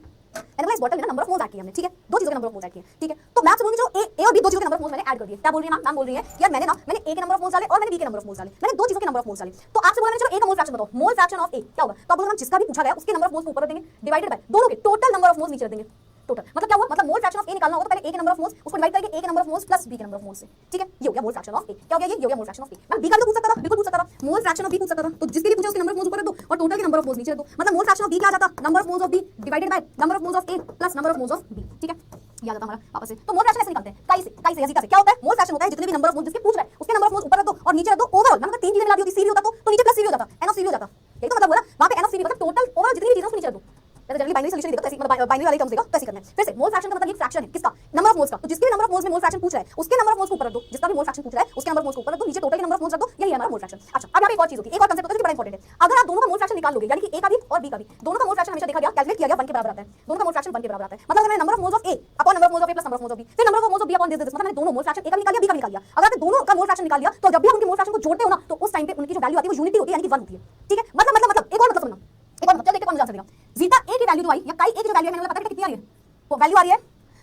एनालाइज बॉटल में नंबर ऑफ मोल्स ऐड किया हमने, ठीक है, दो चीजों के नंबर ऑफ मोल्स ऐड किए, ठीक है। तो मैं आपसे बोलूंगी जो ए और बी दो चीजों के नंबर ऑफ मोल्स मैंने ऐड कर दिए, क्या बोल रही है मैम बोल रही है यार मैंने ए के नंबर ऑफ मोल्स डाले और मैंने बी के नंबर ऑफ मोल्स डाले, मैंने दो चीजों के नंबर ऑफ मोल्स डाले। तो आपसे बोला मैंने चलो ए का मोल फ्रैक्शन बताओ, मोल फ्रैक्शन ऑफ ए क्या होगा, तो आप बोलोगे हम जिसका भी पूछा गया उसके नंबर ऑफ मोल्स ऊपर रख देंगे डिवाइडेड बाय दोनों के टोटल नंबर ऑफ मोल्स नीचे रख देंगे। टोटल मतलब क्या हुआ, मतलब मोल फ्रैक्शन ऑफ ए निकालना होगा तो पहले ए के नंबर ऑफ मोल्स उसको डिवाइड करके ए के number of moles plus B के नंबर ऑफ मोल्स से, ठीक है। ये हो गया मोल फ्रैक्शन ऑफ ए, क्या हो गया ये हो गया मोल फ्रैक्शन ऑफ ए। मैं बी का भी पूछ सकता था, बिल्कुल पूछ सकता था, मोल फ्रैक्शन ऑफ बी पूछ सकता था, तो जिसके लिए पूछा उसके नंबर ऑफ मोल्स ऊपर रख दो और टोटल के नंबर ऑफ मोल्स नीचे रख दो। मतलब मोल फ्रैक्शन ऑफ बी क्या आ जाता, number of moles of B divided by number of moles of A plus number of moles of B, ठीक है। ये आ जाता हमारा वापस से। तो मोल फ्रैक्शन ऐसे निकालते हैं, काई से या जीटा से। क्या होता है मोल फ्रैक्शन होता है जितने भी नंबर ऑफ मोल्स जिसके पूछ रहा है उसके नंबर ऑफ मोल्स ऊपर रख दो और नीचे रख दो ओवरऑल, मतलब तीन चीजें मिला दी होती, सी भी होता तो नीचे प्लस सी भी हो जाता, एन ऑफ सी भी हो जाता, यही तो मतलब हुआ ना वहां पे एन ऑफ सी भी, मतलब टोटल ओवरऑल जितनी भी चीजें उसको नीचे रख दो। जनरली बाइनरी सॉल्यूशन देगा तो ऐसे मतलब बाइनरी वाले टर्म्स देगा तो ऐसे करना है। फिर से मोल फ्रैक्शन का मतलब ये फ्रैक्शन है किसका, नंबर ऑफ मोल्स का। तो जिसके भी नंबर ऑफ मोल्स में मोल फ्रैक्शन पूछ रहा है उसके नंबर ऑफ मोल्स को ऊपर रख दो, जिसका भी मोल फ्रैक्शन पूछ रहा है उसके नंबर ऑफ मोल्स को ऊपर रख दो, नीचे टोटल के नंबर ऑफ मोल्स रख दो, यही है हमारा मोल फ्रैक्शन। अच्छा अब यहाँ पे एक और चीज होती है, एक और कांसेप्ट होता है जो बड़ा इंपॉर्टेंट है। अगर आप दोनों का मोल फ्रैक्शन निकाल लोगे यानी कि ए का भी और बी का भी, दोनों का मोल फ्रैक्शन हमेशा देखा गया कैलकुलेट किया गया 1 के बराबर आता है, दोनों का मोल फ्रैक्शन 1 के बराबर आता है। मतलब मैंने number of moles of A upon number of moles of A plus number of moles of B, फिर number of moles of B upon this, मतलब मैंने दोनों मोल फ्रैक्शन ए का निकाल लिया बी का निकाल लिया। अगर आपने दोनों का मोल फ्रैक्शन निकाल लिया तो जब भी आप उनके मोल फ्रैक्शन को जोड़ते हो ना तो उस टाइम पे उनकी जो वैल्यू आती है वो यूनिटी होती है यानी कि 1 होती है, ठीक है। मतलब एक और मतलब समझना, एक और मतलब देखते कौन आंसर देगा। जीटा ए की वैल्यू जो आई या काई ए की जो वैल्यू है मैंने पता है कितनी आ रही है, वो वैल्यू आ रही है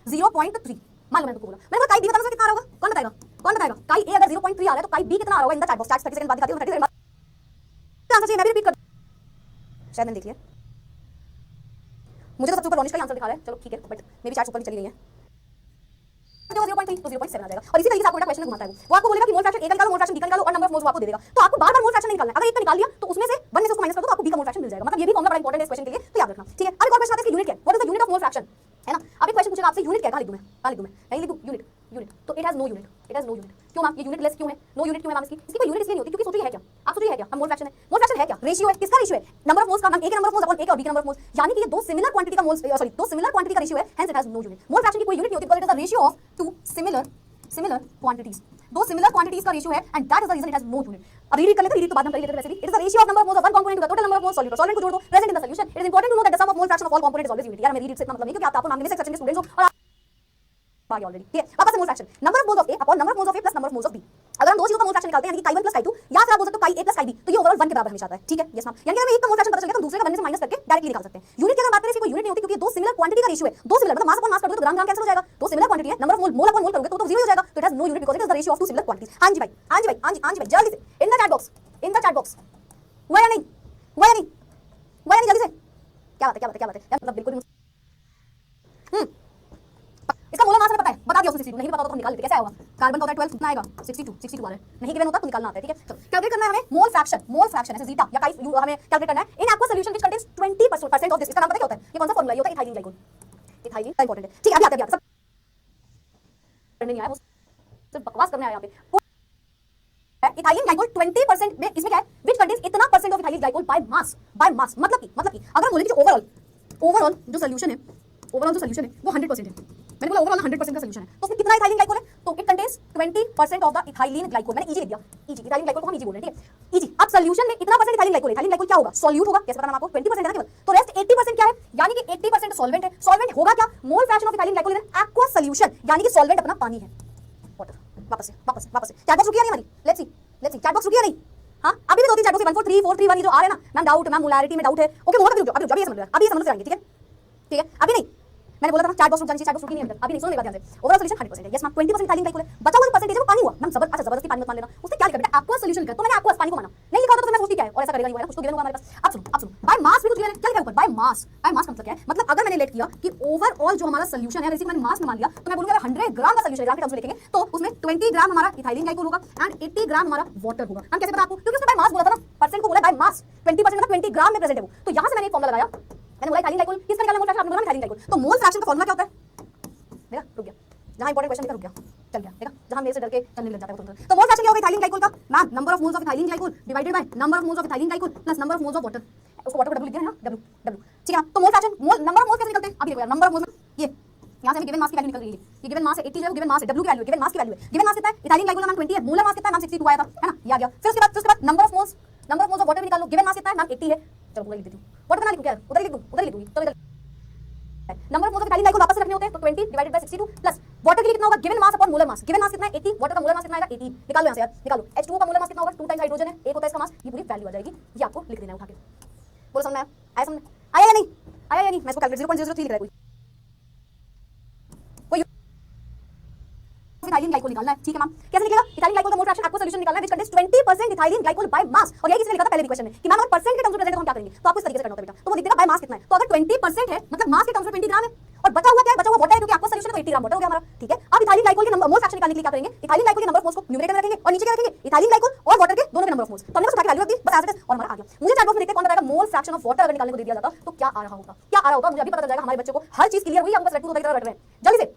0.3। मान लो मैंने तुमको बोला, मैंने कहा काई बी बताना कितना आ रहा होगा, कौन बताएगा कौन बताएगा। काई ए अगर 0.3 आ रहा है तो काई बी कितना आ रहा होगा in the chat box, 30 second बाद दिखाती हूं, 30 सेकंड बाद आंसर चाहिए, मैं भी रिपीट कर शायद मैंने देख लिया, मुझे तो सबसे ऊपर रॉनिश का आंसर दिखा रहा है, चलो ठीक है बट मेरी चैट ऊपर चली गई है। 0.3 तो 0.7 आ जाएगा और इसी तरीके से आपको क्वेश्चन में घुमाता है वो आपको बोलेगा कि मोल फ्रैक्शन ए का निकालो मोल फ्रैक्शन बी का निकालो और नंबर ऑफ मोल्स आपको दे देगा। तो आपको बार-बार मोल फ्रैक्शन निकालना है, अगर एक का निकाल लिया तो उसमें से 1 में से उसको माइनस कर दो तो आपको बी का मोल फ्रैक्शन मिल जाएगा। मतलब ये भी फॉर्मूला बड़ा इंपॉर्टेंट है इस क्वेश्चन के लिए, तो याद रखना, ठीक है। अब एक और क्वेश्चन आता है कि यूनिट क्या है, what is the unit of mole fraction, है ना। अब एक क्वेश्चन पूछेगा आपसे यूनिट क्या है, कहां लिख दूं मैं, कहां लिख दूं मैं, यहीं लिख दूं यूनिट, यूनिट तो it has no unit, it has no unit. क्यों मैम ये यूनिट लेस क्यों है, नो यूनिट क्यों है मैम इसकी कोई यूनिट इसलिए नहीं होती क्योंकि सोचिए है क्या, आप सोचिए है क्या, मोल फ्रैक्शन है, मोल फ्रैक्शन है क्या, रेशियो है, किसका रेशियो है, नंबर ऑफ मोल्स का, ए के नंबर ऑफ मोल्स अपॉन ए के और बी के नंबर ऑफ मोल्स, यानी कि ये दो सिमिलर क्वांटिटी का मोल्स सॉरी दो सिमिलर क्वांटिटी का रेशियो है, hence it has no unit. Mole fraction की कोई यूनिट नहीं होती because it is the ratio of two similar quantities, दो सिमिलर क्वांटिटीज का रेशियो है and that is the reason it has no unit. अब रीड कर लेते, रीड तो बाद में कर लेते वैसे भी, it is the ratio of number of moles of one component to the total number of moles solute, solvent को जोड़ दो present in the solution. It is important to know that the sum of mole fraction of all component is always unit. यार मैं read से इतना मतलब नहीं क्योंकि आप मांगने में सेक्शन के स्टूडेंट्स हो और ऑलरेडी ठीक है। वापस से mole fraction number of moles of A upon number of moles of A plus number of moles of B. अगर हम दो चीजों का मोल फ्रैक्शन निकालते हैं यानी कि काई 1 प्लस काई 2 या फिर आप बोल सकते हो काई a प्लस काई b, तो ये ओवरऑल 1 के बराबर हमेशा आता है, ठीक है। यस मैम, यानी कि हमें एक का मोल फ्रैक्शन पता चल गया तो दूसरे का 1 में से माइनस करके डायरेक्टली निकाल सकते हैं। यूनिट की अगर बात करें इसकी कोई यूनिट नहीं होती क्योंकि दो सिमिलर क्वांटिटी का रेशियो है, दो सिमिलर मतलब मास अपॉन मास कर दो तो ग्राम ग्राम कैंसिल हो जाएगा, दो सिमिलर क्वांटिटी है, number of mole upon mole करोगे तो 0 हो जाएगा, तो it has no unit because it is the ratio of two similar quantities. हां जी भाई, हां जी भाई, हां जी हां जी भाई, जल्दी से इन द चैट बॉक्स हुआ या नहीं, हुआ या नहीं, हुआ या नहीं, जल्दी से क्या बात है यार, मतलब बिल्कुल इसका मोलर मास हमें पता है, बता दिया उसने 62, नहीं पता तो हम निकाल लेते, कैसे आएगा, कार्बन का होता है 12 कितना आएगा 62 आ रहा है, नहीं गिवन होता तो निकालना आता है, ठीक है। तो कैलकुलेट करना है हमें मोल फ्रैक्शन ऐसे जीटा या काई हमें कैलकुलेट करना है in aqueous solution which contains 20% of this. इसका नाम पता क्या होता है, ये कौन सा फार्मूला है, ये होता है इथाइलिन ग्लाइकोल, इथाइलिन इंपॉर्टेंट है, ठीक है। अभी आते हैं सब नहीं आया सिर्फ बकवास करने आया यहाँ पे। इथाइलिन ग्लाइकोल 20% में इसमें क्या है, which contains इतना percent of ethylene glycol by mass, मतलब कि अगर बोले कि जो ओवरऑल जो सोल्यूशन है वो 100% है, मैंने बोला ओवरऑल 100% का सोल्यूशन है, तो उसमें कितना इथाइलिन ग्लाइकोल है, तो it contains 20% of the ethylene glycol. मैंने इजी लिख दिया, इजी इथाइलिन ग्लाइकोल को हम इजी बोल रहे हैं, ठीक है इजी। अब सोल्यूशन में इतना परसेंट इथाइलिन ग्लाइकोल क्या होगा, सॉल्यूट होगा, कैसे बताना आपको, 20% है ना केवल, तो रेस्ट 80% क्या है, यानी कि 80% सॉल्वेंट है। सॉल्वेंट होगा क्या, मोल fraction of ethylene glycol in aqua solution, यानी कि सॉल्वेंट अपना पानी है, वाटर। वापस से चैट बॉक्स रुकी नहीं हमारी, लेट्स सी चैट बॉक्स रुकी नहीं, हाँ अभी भी 2-3 चैट बॉक्स 14343 जो आ रहे हैं ना, मैम डाउट, मैम मोलैरिटी में डाउट है, ओके वो अभी अभी ये समझ जाएंगे, ठीक है अभी नहीं, मैंने बोला था ना चैट बॉक्स रुक जानी चाहिए, चैट बॉक्स रुकी नहीं अभी नहीं, सुनो मेरी बात ध्यान से। ओवरऑल सोल्यूशन 100% है, यस मैम 20% इथाइलिन ग्लाइकोल है, बचा हुआ जो परसेंटेज है वो पानी हुआ, मैम जबरदस्ती पानी मत मान लेना, उसने क्या लिखा बेटा एक्वा सोल्यूशन लिखा, तो मैंने एक्वा पानी को माना, नहीं लिखा होता तो मैं सोचती क्या है, और ऐसा करेगा नहीं होगा, कुछ तो गिवन होगा हमारे पास। अब सुनो बाय मास भी कुछ गिवन है, क्या लिखा है ऊपर, बाय मास का मतलब क्या है, मतलब अगर मैंने लेट किया कि ओवरऑल जो हमारा सोल्यूशन है, मैंने मास में मान लिया, तो मैं बोलूंगा 100 ग्राम का सोल्यूशन, ग्राम के टर्म्स में लिखेंगे तो उसमें 20 ग्राम हमारा इथाइलिन ग्लाइकोल होगा एंड 80 ग्राम हमारा वाटर होगा। हम कैसे पता आपको, क्योंकि उसने बाय मास बोला था ना, परसेंट को बोला बाय मास, 20% मतलब 20 ग्राम में प्रेजेंट है वो, तो यहां से मैंने एक फॉर्मूला लगाया, मैंने बोला इथाइलिन ग्लाइकोल किसका निकालना, मोल फ्रैक्शन, आपने बोला इथाइलिन ग्लाइकोल, तो मोल फ्रैक्शन का फॉर्मूला क्या होता है, देखा रुक गया, जहां इंपॉर्टेंट क्वेश्चन लिखा रुक गया, चल गया, देखा जहां मेरे से डर के चलने लग जाता है तो मोल फ्रैक्शन क्या होगा इथाइलिन ग्लाइकोल का, ma'am number of moles of ethylene glycol divided by number of moles of ethylene glycol plus number of moles of water, उसको वाटर को डब्ल्यू लिख दिया है ना, डब्ल्यू ठीक है। तो मोल फ्रैक्शन नंबर ऑफ मोल्स कैसे निकलते हैं, अभी देखो यार, नंबर ऑफ मोल्स ये यहां से हमें गिवन मास की वैल्यू निकल रही है, ये गिवन मास है 80 जो गिवन मास है, डब्ल्यू की वैल्यू है, गिवन मास की वैल्यू है, गिवन मास कितना है, इथाइलिन ग्लाइकोल का मैम 20 है, मोलर मास कितना है मैम 62 आया था, है ना, ये आ गया। फिर उसके बाद number of moles of water भी निकाल लो, गिवन मास कितना है मैम 80 है, चलो पूरा लिख देती हूं, वाटर कितना लिखूं, क्या उधर लिख दूंगी, तो number of moles of ethylene glycol वापस से रखने होते हैं, तो 20 डिवाइडेड बाय 62 प्लस वाटर के लिए कितना होगा, गिवन मास अपॉन मोलर मास, गिवन मास कितना है 80, वाटर का मोलर मास कितना आएगा 80, निकालो यहां से यार, निकालो H2O का मोलर मास कितना होगा, 2 टाइम्स हाइड्रोजन है, एक होता है इसका मास, ये पूरी वैल्यू आ जाएगी, ये आपको लिख देना है उठा के, बोलो समझ में आया, समझ आया या नहीं, मैं इसको कैलकुलेट 0.003 लिख रहा है कोई इथाइलिन ग्लाइकोल निकालना है, ठीक है मैम, कैसे निकलेगा, इथाइलिन ग्लाइकोल का मोल फ्रैक्शन आपको सॉल्यूशन निकालना है, which contains 20% ethylene glycol by mass, और यही किसने लिखा था पहले भी क्वेश्चन में कि मैम अगर परसेंट के टर्म्स में प्रेजेंट है तो हम क्या करेंगे, तो आपको इस तरीके से करना होता है बेटा, तो वो लिख देगा बाय मास कितना है, तो अगर 20% है मतलब मास के टर्म्स में 20 ग्राम है, और बचा हुआ क्या है, बचा हुआ वाटर है, क्योंकि आपका सोल्यूशन तो 80 ग्राम वाटर हो गया हमारा, ठीक है। अब इथाइलिन ग्लाइकोल के नंबर मोल फ्रैक्शन निकालने के लिए क्या करेंगे, इथाइलिन ग्लाइकोल के नंबर ऑफ मोल्स को न्यूमरेटर में रखेंगे और नीचे क्या रखेंगे, इथाइलिन ग्लाइकोल और वाटर के दोनों के नंबर ऑफ मोल्स, तो हमने बस उठा के वैल्यू रख दी, बस ऐसे और हमारा आ गया। मुझे चैट बॉक्स में देखते कौन बताएगा मोल फ्रैक्शन ऑफ वाटर अगर निकालने को दे दिया जाता तो क्या आ रहा होता, मुझे अभी पता चल जाएगा, हमारे बच्चों को हर चीज क्लियर हुई, हम बस रट्टू की तरह रट रहे हैं जल्दी से।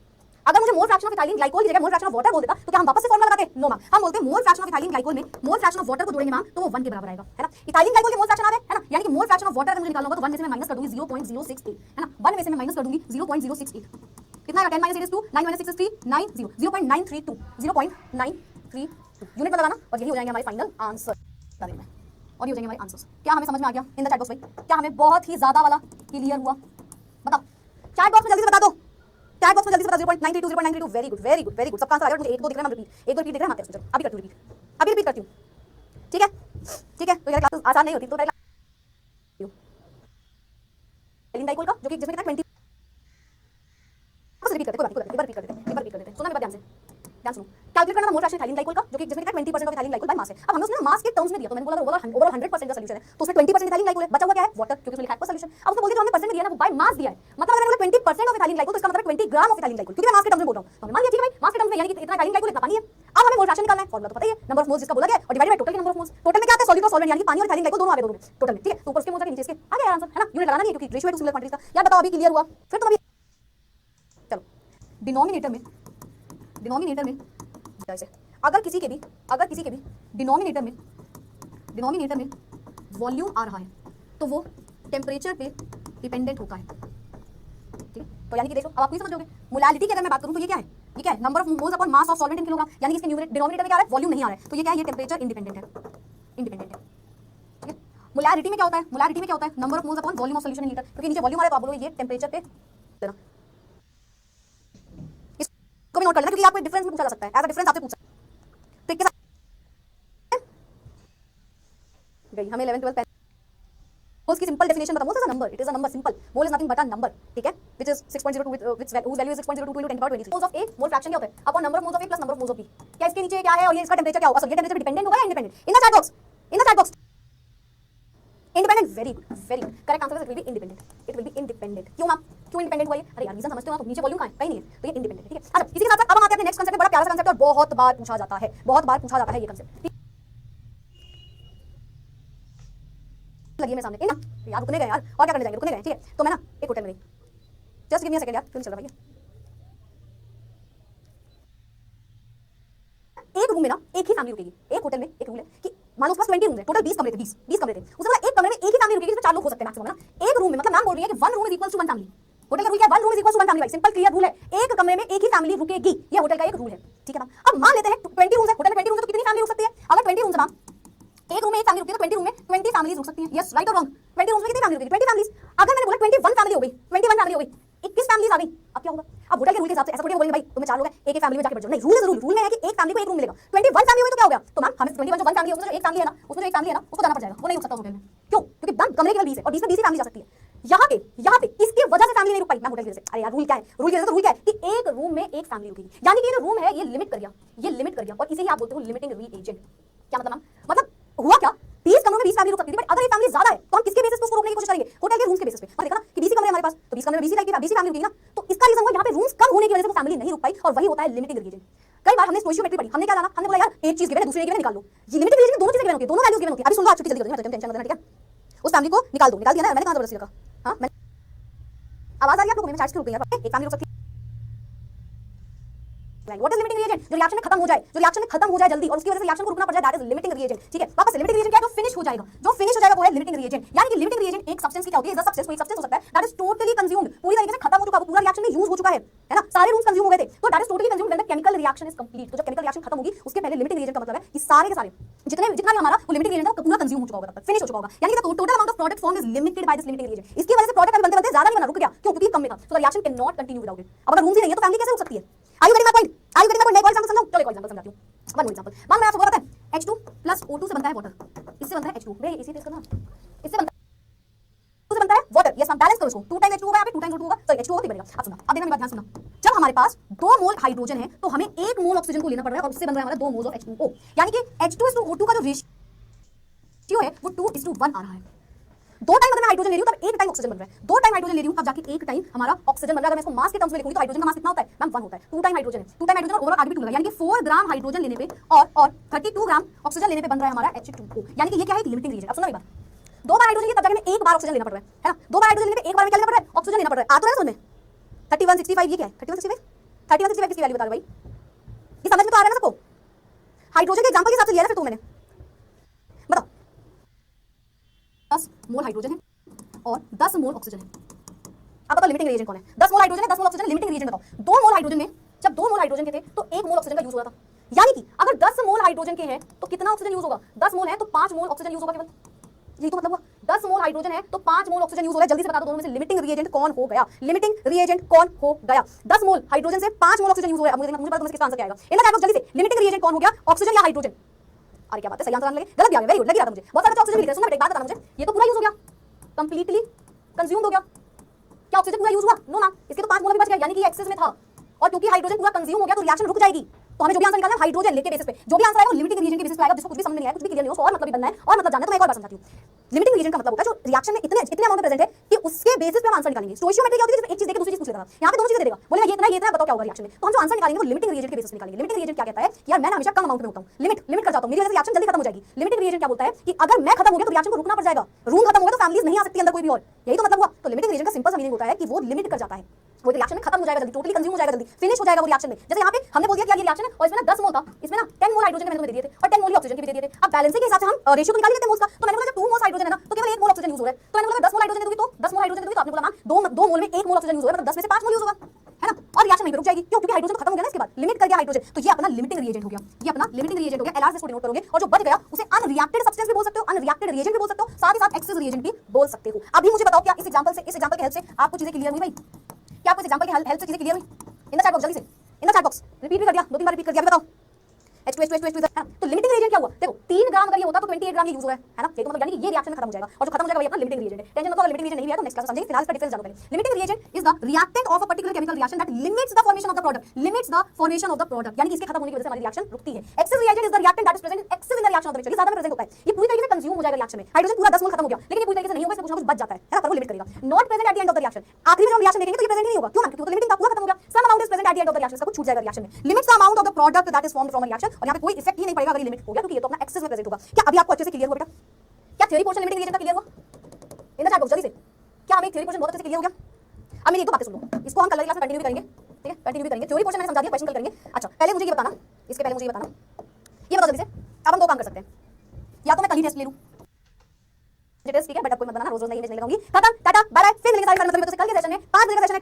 अगर मुझे मोल फ्रैक्शन ऑफ इथाइलिन ग्लाइकोल की जगह मोल फ्रैक्शन ऑफ वाटर बोल देता तो क्या हम वापस से फॉर्मूला लगाते, नो मैम, हम बोलते हैं मोल फ्रैक्शन ऑफ इथाइलिन ग्लाइकोल में मोल फ्रैक्शन ऑफ वाटर को जोड़ेंगे मैम तो वो 1 के बराबर आएगा, है ना। इथाइलिन ग्लाइकोल के मोल फ्रैक्शन आ रहे हैं, है ना, यानी कि मोल फ्रैक्शन ऑफ वाटर अगर मुझे निकालना होगा तो 1 में से मैं माइनस कर दूंगी 0.068, है ना, 1 में से मैं माइनस कर दूंगी 0.068, कितना आएगा 10 - 8 is 2, 9 - 6 is 3, 90, 0.932, 0.932 यूनिट में लगाना, और यही हो जाएंगे हमारे फाइनल आंसर, और ये हो जाएंगे हमारे आंसर्स। क्या हमें समझ में आ गया इन द चैट बॉक्स भाई, क्या हमें बहुत ही ज्यादा वाला क्लियर हुआ, बताओ चैट बॉक्स में जल्दी से बता दो, चैट बॉक्स में जल्दी से बता, 0.932, 0.932, वेरी गुड, सबका आंसर आ गया, मुझे 1 2 दिख रहा है, मैं रिपीट 1 2 रिपीट दिख रहा है, मैं चलो अभी करती हूँ ठीक है, तो ये क्लास आसान नहीं होती, तो इथाइलिन ग्लाइकोल का जो कि जिसमें कितना 20 बस रिपीट करते हैं, एक बार रिपीट कर देते हैं, सुनो मेरी बात ध्यान सुनो, कैलकुलेट करना मोल फ्रैक्शन इथाइलिन ग्लाइकोल का जो कि जिसमें कितना 20% of ethylene glycol by mass है। अब हमने उसने मास के टर्म्स में दिया, तो मैंने बोला ओवरऑल 100% का सॉल्यूशन है, तो उसमें 20% इथाइलिन ग्लाइकोल है, बचा हुआ क्या है वाटर, क्योंकि उसने लिखा है सॉल्यूशन। अब उसने बोल दिया जो हमने परसेंट में दिया ना वो बाय मास दिया है, मतलब अगर मैंने बोला 20% ऑफ इथाइलिन ग्लाइकोल तो इसका मतलब 20 ग्राम ऑफ इथाइलिन ग्लाइकोल, क्योंकि मैं मास के टर्म्स में बोल रहा हूं, तो हमने मान लिया ठीक है भाई मास के टर्म्स में, यानी कि इतना इथाइलिन ग्लाइकोल इतना पानी है। अब हमें मोल फ्रैक्शन निकालना है, फॉर्मूला तो पता ही है, नंबर ऑफ मोल्स जिसका बोला गया और डिवाइडेड बाय टोटल के नंबर ऑफ मोल्स, टोटल में क्या आता है सॉल्यूट और सॉल्वेंट, यानी कि पानी और इथाइलिन ग्लाइकोल दोनों आ गए, दोनों टोटल में, ठीक है, तो ऊपर उसके मोल्स के नीचे इसके आ गया आंसर, है ना, यूनिट लगाना नहीं है क्योंकि रेशियो है टू सिमिलर क्वांटिटीज का। यार बताओ अभी क्लियर हुआ, फिर तुम अभी चलो डिनोमिनेटर में जैसे अगर किसी के भी डिनोमिनेटर में वॉल्यूम आ रहा है तो वो टेम्परेचर पे डिपेंडेंट होता है, ठीक है। तो यानी कि देखो अब आप नहीं समझोगे, मोलैलिटी की अगर मैं बात करूं तो ये क्या है, number of moles upon mass of solvent in kilogram, यानी कि इसके डिनोमिनेटर में क्या आ रहा है, वॉल्यूम नहीं आ रहा है, तो ये क्या है, ये टेम्परेचर इंडिपेंडेंट है, ठीक है। मोलैरिटी में क्या होता है, number of moles upon volume of solution in litre, क्योंकि नीचे वॉल्यूम आ रहा है तो आप बोलोगे ये टेम्परेचर पे देना, इसको भी नोट कर लेना क्योंकि आपको डिफरेंस में पूछा जा सकता है, एज अ डिफरेंस आपसे पूछा गई हमें 11 12 मोल्स की सिंपल डेफिनेशन बताओ, moles is a number, it is a number, simple, mole is nothing but a number, ठीक है, which is 6.02 which value is 6.02 × 10⁻23 moles of A, mole fraction क्या होता है upon number of moles of A plus number of moles of B, क्या इसके नीचे क्या है और ये इसका टेंपरेचर क्या होगा, सो ये टेंपरेचर डिपेंडेंट होगा या independent, in the chat box independent, very good, correct answer is it will be independent, क्यों मैम, क्यों इंडिपेंडेंट हुआ ये, अरे यार रीजन समझते हो ना, तो नीचे वॉल्यूम कहां है, कहीं नहीं है, तो ये इंडिपेंडेंट है, ठीक है। अच्छा इसी के साथ अब हम आते हैं अपने नेक्स्ट कांसेप्ट पे, बड़ा प्यारा सा कांसेप्ट और बहुत बार पूछा जाता है ये कांसेप्ट, लगी मेरे सामने इन यार रुकने गए यार, और क्या करने जाएंगे, रुकने गए, ठीक है। तो मैं ना एक होटल में गई, just give me a second यार, क्यों चल रहा है रूम में ना एक ही फैमिली रुकेगी। एक होटल में एक रूल है कि मान लो उसके पास 20 रूम है, टोटल 20 कमरे थे, 20 कमरे थे, उसके बाद एक कमरे में एक ही फैमिली रुकेगी जिसमें 4 लोग हो सकते हैं मैक्सिमम, है ना। एक रूम में मतलब मैम बोल रही है कि 1 room is equal to 1 family. Hotel का रूल क्या है? 1 room is equal to 1 family, भाई सिंपल क्लियर रूल है। एक कमरे में एक ही फैमिली रुकेगी, ये होटल का एक रूल है, ठीक है मैम। अब मान लेते हैं 20 रूम्स है, होटल में 20 रूम्स है तो कितनी फैमिली रुक सकती है? अगर 20 रूम्स है मैम, एक रूम में एक फैमिली रुकती है तो 20 रूम में 20 फैमिलीज रुक सकती हैं। यस, राइट और रॉन्ग? 20 रूम्स में कितनी फैमिली रुकेगी? 20 फैमिलीज। अगर मैंने बोला 21 फैमिली हो गई, 21 फैमिली हो गई, 21 फैमिलीज आ गई, अब क्या होगा? अब होटल के रूल के हिसाब से ऐसा थोड़ी बोलेंगे भाई तुम्हें 4 लोग हैं एक एक फैमिली में जाके बैठ जाओ, नहीं, रूल इज रूल। रूल में है कि एक फैमिली को एक रूम मिलेगा। 21 फैमिली हुई तो क्या हो गया? तो मैम हमें 21 जो 1 फैमिली है उसमें जो एक फैमिली है ना, उसमें जो एक फैमिली है ना उसको जाना पड़ जाएगा, वो नहीं रुक सकता होटल में। क्यों? क्योंकि मैम कमरे केवल 20 है और 20 में 20 ही फैमिली जा सकती है। यहाँ पे इसकी वजह से फैमिली नहीं रुक पाई मैम होटल की वजह से। अरे यार रूल क्या है? रूल की वजह से रूल क्या है कि एक रूम में एक फैमिली रुकेगी, यानी कि ये जो रूम है ये लिमिट कर दिया, ये लिमिट कर दिया, और इसे ही आप बोलते हो लिमिटिंग रीएजेंट। क्या मतलब मैम? मतलब हुआ क्या? 20 कमरों में 20 फैमिली रुक सकती थी, बट अगर ये फैमिली ज्यादा है तो हम किसके बेसिस पे उसको रोकने की कोशिश करेंगे? होटल के रूम्स के बेसिस पे। और देखा ना कि 20 कमरे हमारे पास, तो 20 कमरे में 20 लाइक 20 फैमिली रुकेगी ना, तो इसका रीजन हुआ यहाँ पे रूम्स कम होने की वजह से वो फैमिली नहीं रुक पाई, और वही होता है लिमिटिंग रीजन। कई बार हमने स्टोइशियोमेट्री पढ़ी, हमने क्या जाना, हमने बोला यार एक चीज गिवन है दूसरी गिवन निकाल लो। ये लिमिटिंग रीजन में दोनों चीजें गिवन होती है, दोनों वैल्यूज गिवन होती है। अभी सुन लो, आप छुट्टी जल्दी जल्दी, टेंशन मत लेना, ठीक है। उस फैमिली को निकाल दो, निकाल दिया ना मैंने, कहां जबरदस्ती रखा? हां मैंने, आवाज आ रही है आप लोगों को? मैं चार्ज क्यों रुक गई यार? एक फैमिली रुक सकती है। What is limiting reagent? जो रिएक्शन में खत्म हो जाए, जो रिएक्शन में खत्म हो जाए जल्दी और उसकी वजह से रिएक्शन को रुकना पड़ जाए, दैट इज लिमिटिंग रीएजेंट, ठीक है। वापस लिमिटिंग रीएजेंट क्या है? जो फिनिश हो जाएगा, जो फिनिश हो जाएगा वो है लिमिटिंग रीएजेंट। यानी कि लिमिटिंग रीएजेंट एक सब्सटेंस की क्या होती है? इज अ सब्सटेंस, कोई सब्सटेंस हो सकता है दैट इज टोटली कंज्यूम्ड, पूरी तरीके से खत्म हो चुका है, पूरा रिएक्शन में यूज हो चुका है ना, सारे रूम्स कंज्यूम हो गए थे, तो that is totally consumed when the chemical reaction is complete. तो जब केमिकल रिएक्शन खत्म होगी उसके पहले लिमिटिंग रीएजेंट का मतलब है कि सारे के सारे जितना भी हमारा वो लिमिटिंग रीएजेंट था पूरा कंज्यूम हो चुका होगा, तब तक फिनिश हो चुका होगा। यानी कि total amount of product form is limited by this limiting reagent. इसकी वजह से प्रोडक्ट अभी बनते ज्यादा नहीं बना, रुक गया, क्यों? क्योंकि कम में था, so the reaction can not continue without it. अब अगर रूम्स ही नहीं है तो फैमिली कैसे रुक सकती है? Are you getting my point? Are you getting my point? मैं एक और एग्जांपल समझाऊं? चलो एक और एग्जांपल समझाती हूं। One more example. मान लो आपको पता है H2 प्लस O2 से बनता है वाटर, इससे बनता है H2, वे इसी टेस्ट करना, इससे बनता है वाटर। यस मैम, बैलेंस करो इसको, 2 टाइम्स H2 होगा, यहाँ पे 2 टाइम्स O2 होगा, सॉरी H2O बनेगा। अब सुनो, अब देखना मेरी बात ध्यान सुनना। जब हमारे पास 2 मोल हाइड्रोजन है तो हमें 1 मोल ऑक्सीजन को लेना पड़ रहा है और उससे बन रहा है हमारा 2 मोल्स ऑफ H2O, यानी कि H2:O2 का जो रेशियो है वो 2:1 आ रहा है। 2 टाइम अगर मैं हाइड्रोजन ले रही हूं तब 1 टाइम ऑक्सीजन बन रहा है, 2 टाइम हाइड्रोजन ले रही हूं तब जाके 1 टाइम हमारा ऑक्सीजन बन रहा है। अगर मैं इसको मास के टर्म्स में लिखूंगी तो हाइड्रोजन का मास कितना होता है मैम? 1 होता है। 2 टाइम हाइड्रोजन है, 2 टाइम हाइड्रोजन और ओवरऑल आगे भी 2 लगा, यानी कि 4 ग्राम हाइड्रोजन लेने पे और 32 ग्राम ऑक्सीजन लेने पे बन रहा है हमारा H2O, यानी कि ये क्या है? एक लिमिटिंग रीजन। अब सुनो मेरी बात, 2 बार हाइड्रोजन लिए तब जाके मैं 1 बार ऑक्सीजन लेना पड़ रहा है ना। 2 बार हाइड्रोजन लेने पे 1 बार में क्या लेना पड़ रहा है? ऑक्सीजन लेना पड़ रहा है। आ तो रहा है समझ में? 3165 ये क्या है? 3165 किसकी वैल्यू बता रहे हो भाई? ये समझ में तो आ रहा है ना सबको? हाइड्रोजन के एग्जांपल के हिसाब से लिया ना फिर तो मैंने, बताओ 10 मोल हाइड्रोजन है और 10 मोल ऑक्सीजन है। अब बताओ लिमिटिंग रिएजेंट कौन है? 10 मोल हाइड्रोजन है, 10 मोल ऑक्सीजन है, लिमिटिंग रिएजेंट बताओ। 2 मोल हाइड्रोजन में जब 2 मोल हाइड्रोजन के थे तो 1 मोल ऑक्सीजन का यूज हुआ था, यानी कि अगर 10 मोल हाइड्रोजन के हैं तो कितना ऑक्सीजन यूज होगा? 10 मोल है तो 5 मोल ऑक्सीजन यूज होगा केवल, यही तो मतलब हुआ। 10 मोल हाइड्रोजन है तो 5 मोल ऑक्सीजन यूज हो रहा है। जल्दी से बता दो दोनों में से लिमिटिंग रिएजेंट कौन हो गया? लिमिटिंग रिएजेंट कौन हो गया? 10 मोल हाइड्रोजन से 5 मोल ऑक्सीजन यूज हो रहा है। मुझे पता तुम्हें किसका आंसर क्या आएगा? इनका क्या जल्दी से लिमिटिंग रिएजेंट कौन हो गया? ऑक्सीजन या हाइड्रोजन? अरे क्या बात है, सही आंसर आने लगे, गलत भी आ गया, वेरी गुड, लग रहा था मुझे। बहुत सारे ऑक्सीजन मिल गए। सुनना बेटा, एक बात बताना मुझे, ये तो पूरा यूज हो गया, कंप्लीटली कंज्यूम्ड हो गया। क्या ऑक्सीजन पूरा यूज हुआ? नो मैम, इसके तो 5 मोल भी बच गया, यानी कि एक्सेस में था, और क्योंकि हाइड्रोजन पूरा कंज्यूम हो गया तो रिएक्शन रुक जाएगी। तो हमें जो भी आंसर निकालना है हाइड्रोजन लेके बेसिस पे, जो भी आंसर आएगा वो लिमिटिंग रीजन के बेसिस पे आएगा। जिसको कुछ भी समझ नहीं आया, कुछ भी क्लियर नहीं हो, उसको और मतलब भी बनना है और मतलब जानना है, तो मैं एक और बार समझाती हूं। लिमिटिंग रीजन का मतलब होता है जो रिएक्शन में इतने अमाउंट में प्रेजेंट है कि उसके बेसिस पे हम आंसर निकालेंगे। स्टोइशियोमेट्री क्या होती है? जिसमें एक चीज देके दूसरी चीज पूछ लेगा, यहां पे दोनों चीजें देगा, बोलेगा ये इतना बताओ क्या होगा रिएक्शन में। तो हम जो आंसर निकालेंगे वो लिमिटिंग रीजन के बेसिस पे निकालेंगे। लिमिटिंग रीजन क्या कहता है कि यार मैं हमेशा कम अमाउंट में होता हूं, लिमिट कर जाता हूं, मेरी वजह से रिएक्शन जल्दी खत्म हो जाएगी। लिमिटिंग रीजन क्या बोलता है कि अगर मैं खत्म हो गया तो रिएक्शन को रुकना पड़ जाएगा, रूम खत्म हो गया तो फैमिलीज नहीं आ सकती अंदर कोई भी और, यही तो मतलब हुआ। तो लिमिटिंग रीजन का सिंपल सा मीनिंग होता है कि वो लिमिट कर जाता है, वो रिएक्शन में खत्म हो जाएगा जल्दी, टोटली कंज्यूम हो जाएगा जल्दी, फिनिश हो जाएगा वो रिएक्शन में। जैसे यहाँ पे हमने बोल दिया कि यार ये रिएक्शन है और इसमें ना 10 मोल था, इसमें ना 10 मोल हाइड्रोजन मैंने तुम्हें दे दिए थे और 10 मोल ऑक्सीजन के भी दे दिए थे। अब बैलेंसिंग के हिसाब से हम रेशियो तो निकाल लेते हैं मोल्स का। तो मैंने बोला जब 2 मोल्स हाइड्रोजन है ना तो केवल 1 मोल ऑक्सीजन यूज हो रहा है, तो मैंने बोला 10 मोल हाइड्रोजन दोगी तो 10 मोल हाइड्रोजन दोगी तो आपने बोला मैम 2 मोल में 1 मोल ऑक्सीजन यूज हो रहा है, मतलब 10 में से 5 मोल यूज होगा, है ना, और रिएक्शन नहीं रुक जाएगी। क्यों? क्योंकि हाइड्रोजन तो खत्म हो गया ना, इसके बाद लिमिट कर दिया हाइड्रोजन, तो ये अपना लिमिटिंग रिएजेंट हो गया, ये अपना लिमिटिंग रिएजेंट हो गया। एलआर से इसको डिनोट करोगे और जो बच गया उसे अनरिएक्टेड सब्सटेंस भी बोल सकते हो, अनरिएक्टेड रिएजेंट भी बोल सकते हो, साथ ही साथ एक्सेस रिएजेंट भी बोल सकते हो। अभी मुझे बताओ क्या इस एग्जांपल के हेल्प से आपको चीजें क्लियर हुई भाई? क्या आपको इस एग्जांपल के हेल्प से चीजें क्लियर हुई? इन द चैट बॉक्स, जल्दी से in the chat box, repeat भी कर दिया, 2-3 बार रिपीट कर दिया, बताओ H2 तो लिमिटिंग रिएजेंट क्या हुआ? देखो 3 ग्राम अगर ये होता तो 28 ग्राम ये यूज हो रहा है ना, ये तो मतलब यानी कि ये रिएक्शन में खत्म हो जाएगा और जो खत्म हो जाएगा वही अपना लिमिटिंग रिएजेंट है। टेंशन मत लो, लिमिटिंग रिएजेंट नहीं है तो नेक्स्ट क्लास समझेंगे, फिलहाल इसका डिफरेंस जानो पहले। Limiting reagent is the reactant of a particular chemical reaction that limits the formation of the product, limits the formation of the product, यानी कि इसके खत्म होने की वजह से हमारी रिएक्शन रुकती है। Excess reagent is the reactant that is present excess in the reaction of the mixture, ये ज्यादा में प्रेजेंट होता है, ये पूरी तरीके से कंज्यूम हो जाएगा रिएक्शन में। हाइड्रोजन पूरा 10 मोल खत्म हो गया लेकिन ये पूरी तरीके से नहीं होगा, इसमें कुछ ना कुछ बच जाता है ना, पर वो लिमिट करेगा। Not present at the end of the reaction, आखिरी में जब रिएक्शन देखेंगे तो ये प्रेजेंट नहीं होगा। क्यों? क्योंकि लिमिटिंग का पूरा खत्म हो गया, some amount is present at the end of the reaction, कुछ छूट जाएगा रिएक्शन में। Limits the amount of the product that is formed from a reaction, और यहां पे कोई इफेक्ट ही नहीं पड़ेगा अगर ये लिमिट हो गया, क्योंकि ये तो अपना एक्सेस में प्रेजेंट होगा। क्या अभी आपको अच्छे से क्लियर हुआ बेटा? क्या थ्योरी पोर्शन लिमिटिंग रिएजेंट का क्लियर हुआ? इन द चैट बॉक्स जल्दी से, क्या हमें थ्योरी पोर्शन बहुत अच्छे से क्लियर हो गया? अब मेरी एक दो बातें सुन लो, इसको हम कल की क्लास में कंटिन्यू भी करेंगे, ठीक है, कंटिन्यू भी करेंगे। थ्योरी पोर्शन मैंने समझा दिया, क्वेश्चन कल करेंगे। अच्छा पहले मुझे ये बताना, इसके पहले मुझे ये बताना ये बताओ जल्दी से। अब हम दो काम कर सकते हैं, या तो मैं कल ही टेस्ट ले लूं टेस्ट, ठीक है, बट अब कोई मत बनाना, रोज रोज नहीं टेस्ट नहीं लगाऊंगी। खत्म, टाटा बाय बाय। फिर मिलेंगे सारी मतलब तो कल के सेशन में 5 बजे का सेशन है।